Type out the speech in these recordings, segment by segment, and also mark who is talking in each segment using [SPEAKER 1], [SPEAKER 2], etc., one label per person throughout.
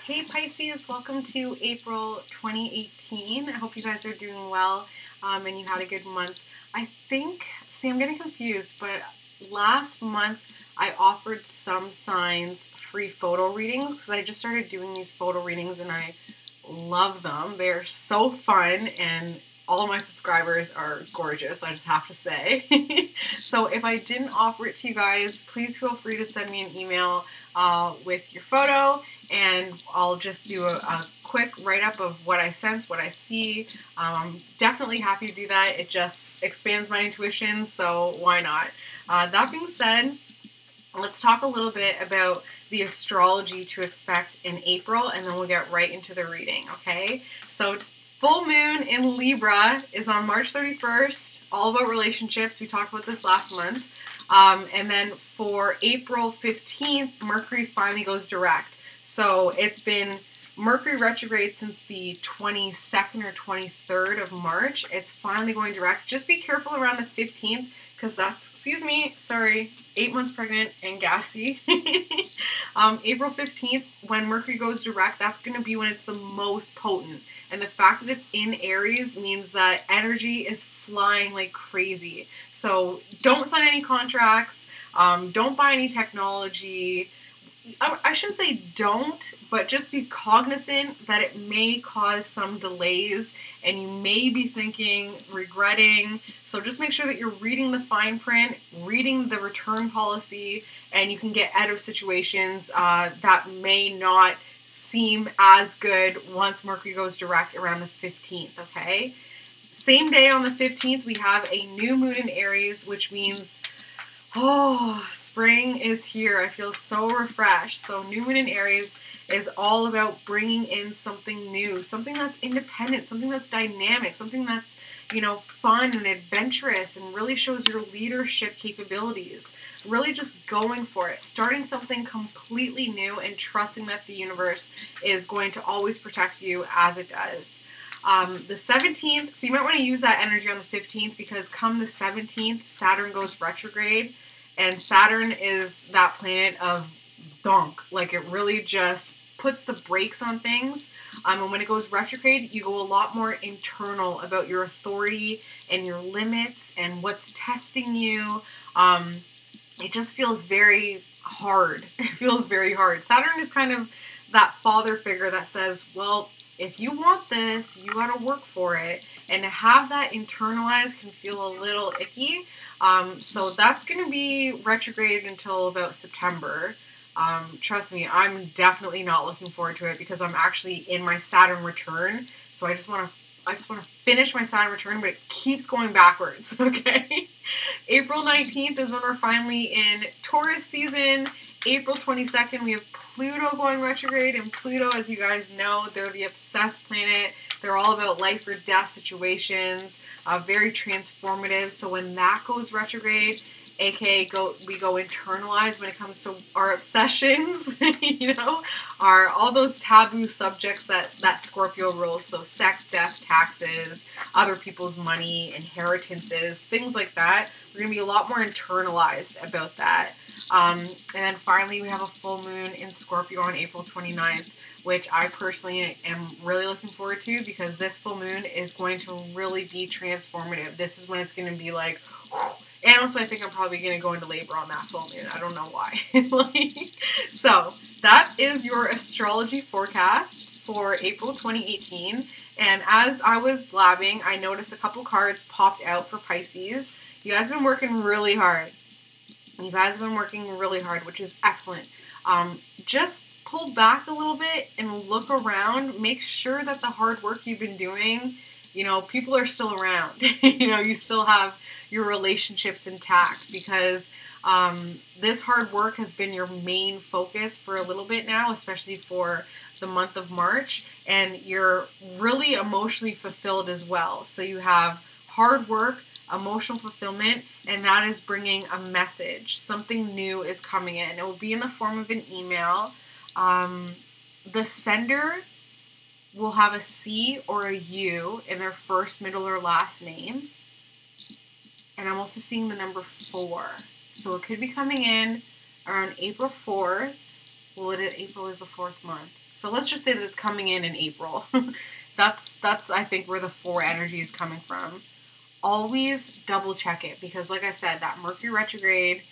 [SPEAKER 1] Hey Pisces, welcome to April 2018. I hope you guys are doing well and you had a good month. I'm getting confused, but last month I offered some signs free photo readings because I just started doing these photo readings and I love them. They're so fun and all of my subscribers are gorgeous, I just have to say. So if I didn't offer it to you guys, please feel free to send me an email with your photo and I'll just do a quick write-up of what I sense, what I see. I'm definitely happy to do that. It just expands my intuition, so why not? That being said, let's talk a little bit about the astrology to expect in April, and then we'll get right into the reading, okay? So full moon in Libra is on March 31st, all about relationships. We talked about this last month. And then for April 15th, Mercury finally goes direct. So it's been Mercury retrograde since the 22nd or 23rd of March. It's finally going direct. Just be careful around the 15th because that's, 8 months pregnant and gassy. April 15th, when Mercury goes direct, that's going to be when it's the most potent. And the fact that it's in Aries means that energy is flying like crazy. So don't sign any contracts. Don't buy any technology. I shouldn't say don't, but just be cognizant that it may cause some delays and you may be thinking, regretting. So just make sure that you're reading the fine print, reading the return policy, and you can get out of situations that may not seem as good once Mercury goes direct around the 15th, okay? Same day on the 15th, we have a new moon in Aries, which means spring is here. I feel so refreshed. So new moon in Aries is all about bringing in something new, something that's independent, something that's dynamic, something that's, fun and adventurous and really shows your leadership capabilities. Really just going for it, starting something completely new and trusting that the universe is going to always protect you as it does. The 17th, so you might want to use that energy on the 15th because come the 17th, Saturn goes retrograde, and Saturn is that planet of dunk. Like, it really just puts the brakes on things, and when it goes retrograde, you go a lot more internal about your authority and your limits and what's testing you. It just feels very hard. It feels very hard. Saturn is kind of that father figure that says, well, if you want this, you gotta work for it. And to have that internalized can feel a little icky. So that's gonna be retrograde until about September. Trust me, I'm definitely not looking forward to it because I'm actually in my Saturn return. So I just want to finish my Saturn return, but it keeps going backwards, okay? April 19th is when we're finally in Taurus season. April 22nd, we have Pluto going retrograde, and Pluto, as you guys know, they're the obsessed planet. They're all about life or death situations, very transformative. So when that goes retrograde, aka we go internalized when it comes to our obsessions, are all those taboo subjects that Scorpio rules. So sex, death, taxes, other people's money, inheritances, things like that. We're going to be a lot more internalized about that. And then finally, we have a full moon in Scorpio on April 29th, which I personally am really looking forward to because this full moon is going to really be transformative. This is when it's going to be like, whew. And also I think I'm probably going to go into labor on that full moon. I don't know why. So that is your astrology forecast for April 2018. And as I was blabbing, I noticed a couple cards popped out for Pisces. You guys have been working really hard. Which is excellent. Just pull back a little bit and look around. Make sure that the hard work you've been doing, people are still around. You still have your relationships intact because this hard work has been your main focus for a little bit now, especially for the month of March, and you're really emotionally fulfilled as well. So you have hard work, emotional fulfillment, and that is bringing a message. Something new is coming in. It will be in the form of an email. The sender will have a C or a U in their first, middle, or last name. And I'm also seeing the number 4. So it could be coming in around April 4th. Well, April is the 4th month. So let's just say that it's coming in April. That's I think where the 4 energy is coming from. Always double check it, because like I said, that Mercury retrograde,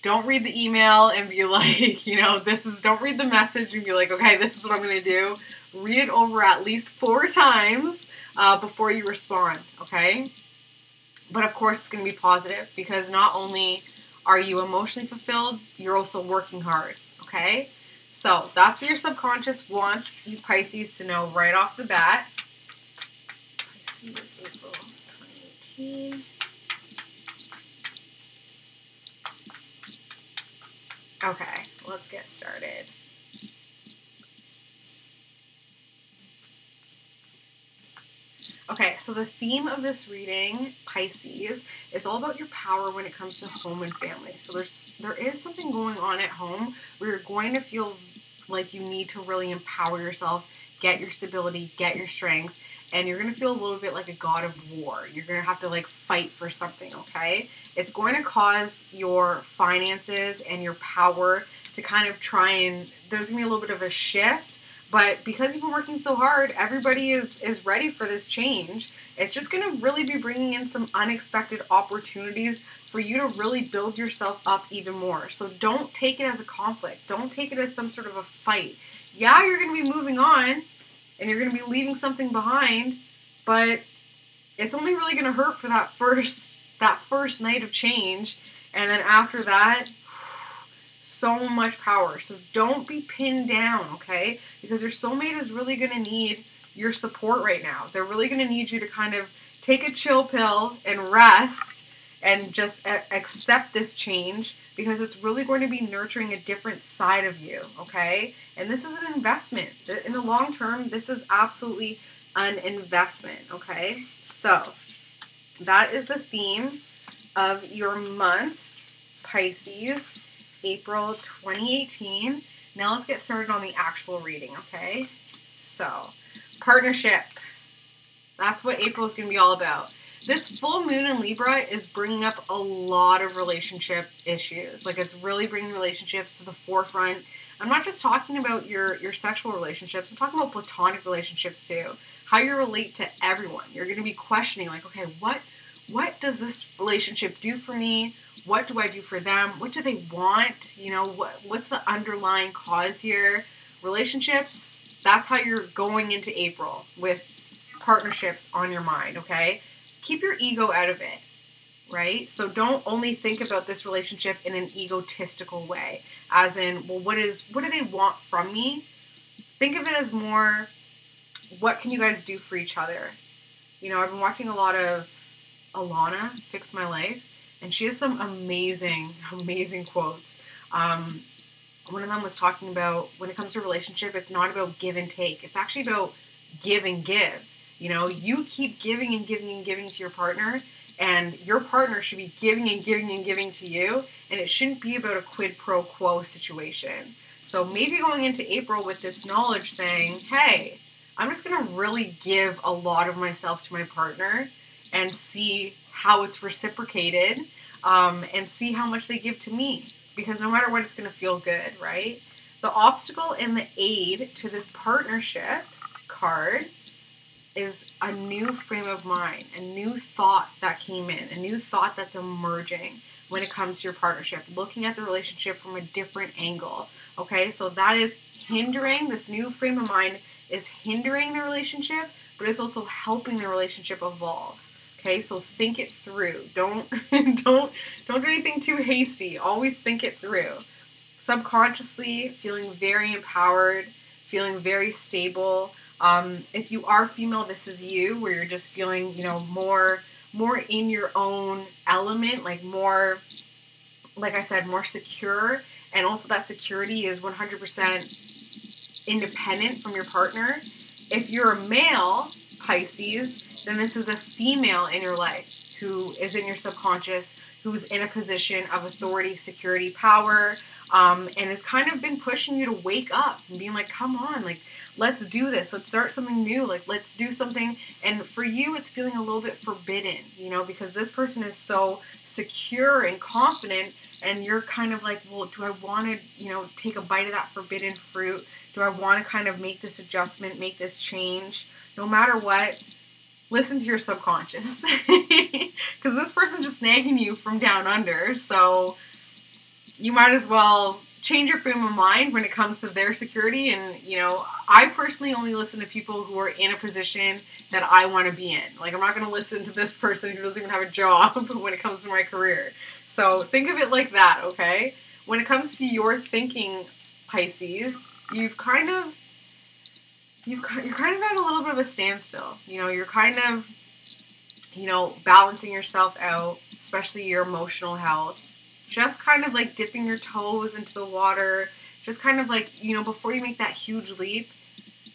[SPEAKER 1] don't read the email and be like, don't read the message and be like, okay, this is what I'm going to do. Read it over at least 4 times before you respond, okay? But of course, it's going to be positive, because not only are you emotionally fulfilled, you're also working hard, okay? So that's what your subconscious wants you Pisces to know right off the bat. Pisces, April 2018. Okay, let's get started. Okay, so the theme of this reading, Pisces, is all about your power when it comes to home and family. So there is something going on at home where you're going to feel like you need to really empower yourself, get your stability, get your strength, and you're going to feel a little bit like a god of war. You're going to have to like fight for something, okay? It's going to cause your finances and your power to kind of try and, there's going to be a little bit of a shift. But because you've been working so hard, everybody is ready for this change. It's just going to really be bringing in some unexpected opportunities for you to really build yourself up even more. So don't take it as a conflict. Don't take it as some sort of a fight. Yeah, you're going to be moving on and you're going to be leaving something behind, but it's only really going to hurt for that first night of change. And then after that, so much power. So don't be pinned down, okay? Because your soulmate is really going to need your support right now. They're really going to need you to kind of take a chill pill and rest and just accept this change, because it's really going to be nurturing a different side of you, okay? And this is an investment. In the long term, this is absolutely an investment, okay? So that is the theme of your month, Pisces, April 2018. Now let's get started on the actual reading, okay? So, partnership. That's what April is going to be all about. This full moon in Libra is bringing up a lot of relationship issues. Like, it's really bringing relationships to the forefront. I'm not just talking about your sexual relationships. I'm talking about platonic relationships too. How you relate to everyone. You're going to be questioning, like, okay, what does this relationship do for me? What do I do for them? What do they want? What's the underlying cause here? Relationships, that's how you're going into April, with partnerships on your mind, okay? Keep your ego out of it, right? So don't only think about this relationship in an egotistical way, as in, well, what do they want from me? Think of it as more, what can you guys do for each other? I've been watching a lot of Alana, Fix My Life, and she has some amazing, amazing quotes. One of them was talking about, when it comes to a relationship, it's not about give and take. It's actually about give and give. You keep giving and giving and giving to your partner, and your partner should be giving and giving and giving to you, and it shouldn't be about a quid pro quo situation. So maybe going into April with this knowledge saying, hey, I'm just going to really give a lot of myself to my partner and see how it's reciprocated, and see how much they give to me. Because no matter what, it's going to feel good, right? The obstacle and the aid to this partnership card is a new frame of mind, a new thought that came in, a new thought that's emerging when it comes to your partnership, looking at the relationship from a different angle, okay? So that is hindering, this new frame of mind is hindering the relationship, but it's also helping the relationship evolve. Okay, so think it through. Don't do anything too hasty. Always think it through. Subconsciously feeling very empowered, feeling very stable. If you are female, this is you, where you're just feeling, more in your own element, like more, like I said, more secure. And also that security is 100% independent from your partner. If you're a male, Pisces, then this is a female in your life who is in your subconscious, who's in a position of authority, security, power, and has kind of been pushing you to wake up and being like, come on, like, let's do this. Let's start something new. Like, let's do something. And for you, it's feeling a little bit forbidden, because this person is so secure and confident, and you're kind of like, well, do I want to, take a bite of that forbidden fruit? Do I want to kind of make this adjustment, make this change? No matter what, listen to your subconscious. Because this person's just nagging you from down under. So you might as well change your frame of mind when it comes to their security. And, you know, I personally only listen to people who are in a position that I want to be in. Like, I'm not going to listen to this person who doesn't even have a job when it comes to my career. So think of it like that, okay? When it comes to your thinking, Pisces, you're kind of at a little bit of a standstill. You know, you're kind of, you know, balancing yourself out, especially your emotional health. Just kind of like dipping your toes into the water. Just kind of like, you know, before you make that huge leap,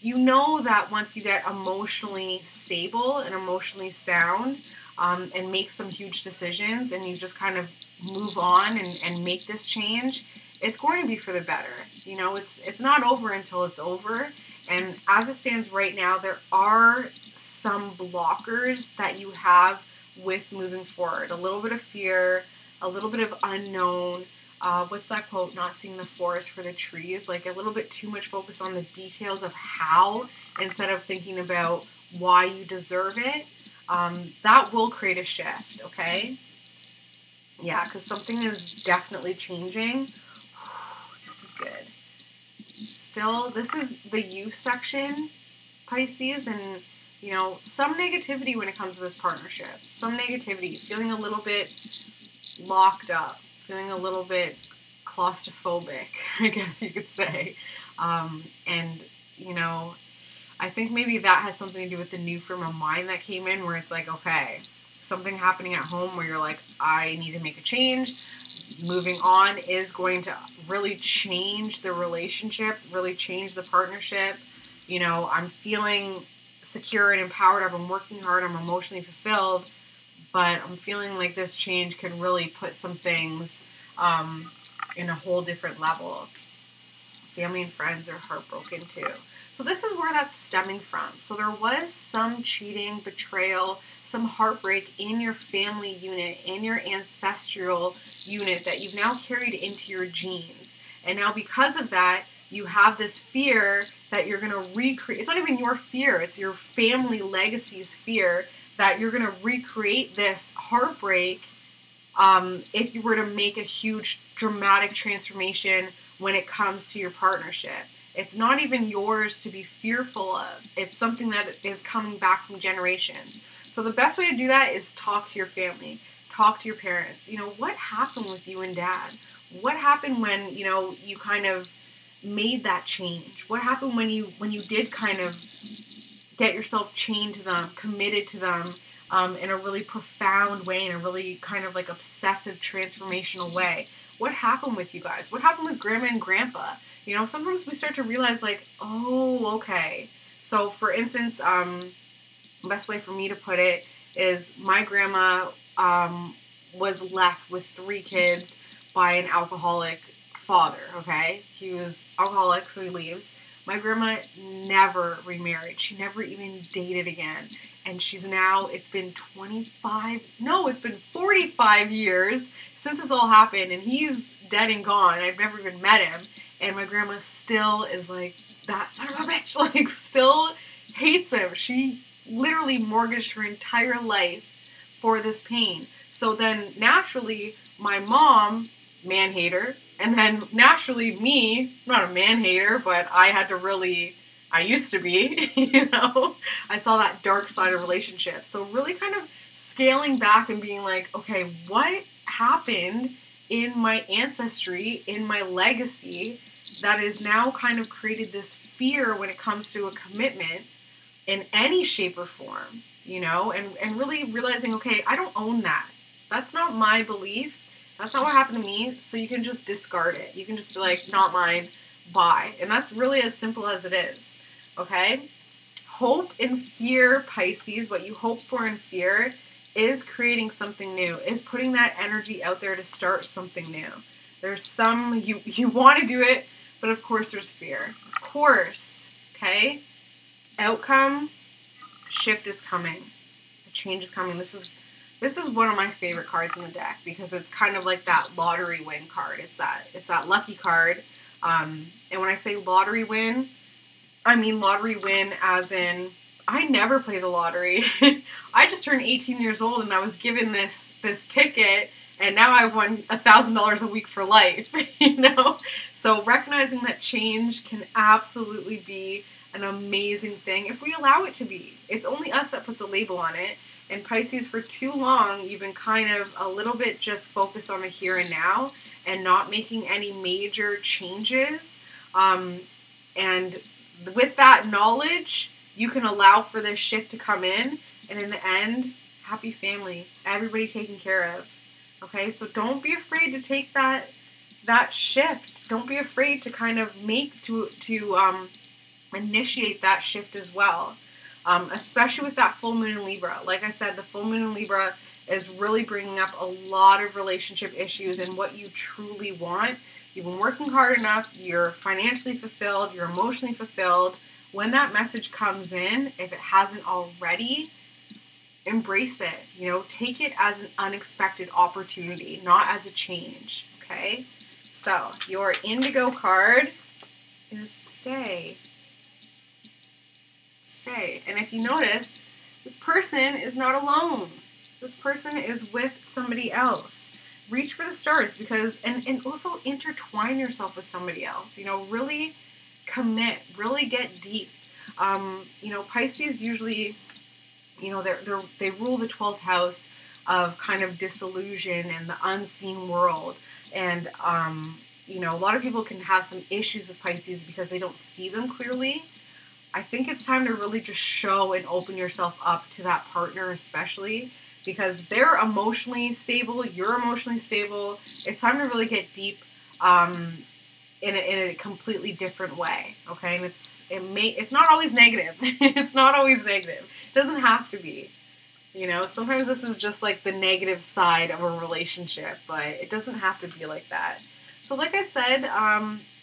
[SPEAKER 1] you know that once you get emotionally stable and emotionally sound, and make some huge decisions, and you just kind of move on and make this change, it's going to be for the better. You know, it's not over until it's over. And as it stands right now, there are some blockers that you have with moving forward. A little bit of fear, a little bit of unknown. What's that quote? Not seeing the forest for the trees. Like a little bit too much focus on the details of how instead of thinking about why you deserve it. That will create a shift, okay? Yeah, because something is definitely changing. This is good. Still, this is the you section, Pisces, and, you know, some negativity when it comes to this partnership. Some negativity, feeling a little bit locked up, feeling a little bit claustrophobic, I guess you could say. And, you know, I think maybe that has something to do with the new frame of mind that came in, where it's like, okay, something happening at home where you're like, I need to make a change. Moving on is going to really change the relationship, really change the partnership. You know, I'm feeling secure and empowered. I've been working hard. I'm emotionally fulfilled. But I'm feeling like this change could really put some things in a whole different level. Family and friends are heartbroken too. So this is where that's stemming from. So there was some cheating, betrayal, some heartbreak in your family unit, in your ancestral unit that you've now carried into your genes. And now because of that, you have this fear that you're going to recreate. It's not even your fear. It's your family legacy's fear that you're going to recreate this heartbreak if you were to make a huge dramatic transformation when it comes to your partnership. It's not even yours to be fearful of. It's something that is coming back from generations. So the best way to do that is talk to your family. Talk to your parents. You know, what happened with you and dad? What happened when, you know, you kind of made that change? What happened when you did kind of get yourself chained to them, committed to them in a really profound way, in a really kind of like obsessive, transformational way? What happened with you guys? What happened with grandma and grandpa? You know, sometimes we start to realize like, oh, okay. So for instance, the best way for me to put it is my grandma was left with 3 kids by an alcoholic father, okay? He was alcoholic, so he leaves. My grandma never remarried. She never even dated again. And she's now, it's been 45 years since this all happened. And he's dead and gone. I've never even met him. And my grandma still is like, that son of a bitch, like, still hates him. She literally mortgaged her entire life for this pain. So then naturally, my mom, man-hater, and then naturally me, not a man-hater, but I used to be, you know, I saw that dark side of relationships. So really kind of scaling back and being like, okay, what happened in my ancestry, in my legacy, that is now kind of created this fear when it comes to a commitment in any shape or form, you know, and really realizing, okay, I don't own that. That's not my belief. That's not what happened to me. So you can just discard it. You can just be like, not mine, bye. And that's really as simple as it is, okay? Hope and fear, Pisces, what you hope for and fear is creating something new, is putting that energy out there to start something new. There's some, you want to do it, but of course there's fear. Of course, okay? Outcome, shift is coming. The change is coming. This is one of my favorite cards in the deck because it's kind of like that lottery win card. It's that lucky card. And when I say lottery win, I mean lottery win as in, I never play the lottery. I just turned 18 years old and I was given this ticket, and now I've won $1,000 a week for life, you know? So recognizing that change can absolutely be an amazing thing if we allow it to be. It's only us that puts a label on it. And Pisces, for too long, you've been kind of a little bit just focused on the here and now and not making any major changes. And with that knowledge, you can allow for this shift to come in, and in the end, happy family, everybody taken care of. Okay, so don't be afraid to take that shift. Don't be afraid to kind of initiate that shift as well. Especially with that full moon in Libra. Like I said, the full moon in Libra is really bringing up a lot of relationship issues and what you truly want. You've been working hard enough, you're financially fulfilled, you're emotionally fulfilled. When that message comes in, if it hasn't already, embrace it. You know, take it as an unexpected opportunity, not as a change, okay? So, your indigo card is stay. Stay. And if you notice, this person is not alone. This person is with somebody else. Reach for the stars because, and also intertwine yourself with somebody else. You know, really commit, really get deep. You know, Pisces usually, you know, they rule the 12th house of kind of disillusion and the unseen world. And, you know, a lot of people can have some issues with Pisces because they don't see them clearly. I think it's time to really just show and open yourself up to that partner, especially because they're emotionally stable, you're emotionally stable. It's time to really get deep in a completely different way, okay? And it's not always negative. It's not always negative. It doesn't have to be. You know, sometimes this is just like the negative side of a relationship, but it doesn't have to be like that. So like I said,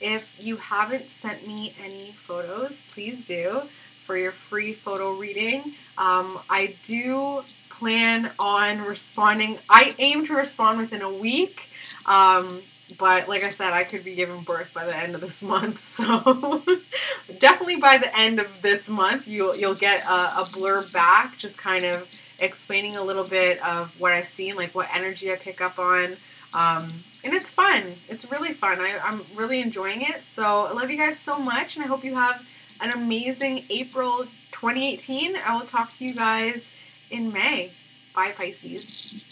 [SPEAKER 1] if you haven't sent me any photos, please do for your free photo reading. I do plan on responding. I aim to respond within a week, but like I said, I could be giving birth by the end of this month. So definitely by the end of this month, you'll get a blurb back, just kind of explaining a little bit of what I see and like what energy I pick up on. And it's fun. It's really fun. I'm really enjoying it. So I love you guys so much, and I hope you have an amazing April 2018. I will talk to you guys in May. Bye, Pisces.